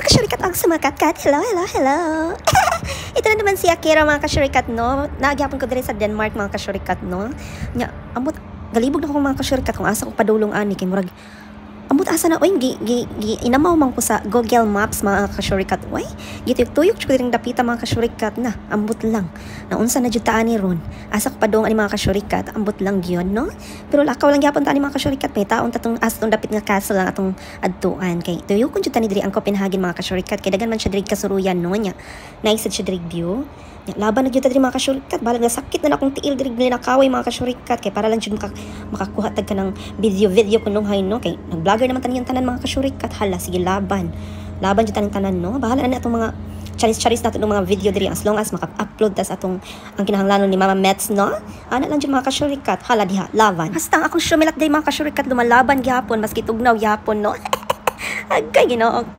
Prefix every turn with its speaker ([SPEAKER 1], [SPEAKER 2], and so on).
[SPEAKER 1] mga kasyurikat ang sumakatkat. Hello, hello, hello. Ito na naman si Akira mga kasyurikat, no? Nagyapon ko diri sa Denmark mga kasyurikat, no? Nya, ambot, galibog na ko mga kasyurikat kung asa ko padulong ani kay murag ambot asa na oy inamaw man ko sa Google Maps mga kasyurikat. Oy, gituyok ko ring dapita mga kasyurikat na ambot lang. Naunsa na jud ta ani ron. Asa ko padung ani mga kasyurikat, ambot lang gyud, no? Pero lakaw lang gyapon ta ani mga kasyurikat, may taon tatong aston dapit nga castle lang atong adtuan kay tuyok kun jud ta ni diri ang Copenhagen mga kasyurikat kay daghan man siya diri kasuruyan, no nya. Naisad siya diri view. Laban na jud ta diri mga kasyurikat, balag na sakit na akong tiil diri nakaway mga kasyurikat kay para lang jud makakuha tag kanang video kunong hay, no? Kay nag-vlogger naman taniyang tanan mga kasyurikat. Hala, sige laban jud tanan, no? Bahala na atong mga charis nato ng mga video diri as long as maka-upload tas atong ang kinahanglanon ni Mama Mets, no? Ana lang jud mga kasyurikat. Hala diha, laban. Hasta ang akong shumilat diri mga kasyurikat, lumalaban gyapon maski tugnaw yapon, no? Agkay Ginoo.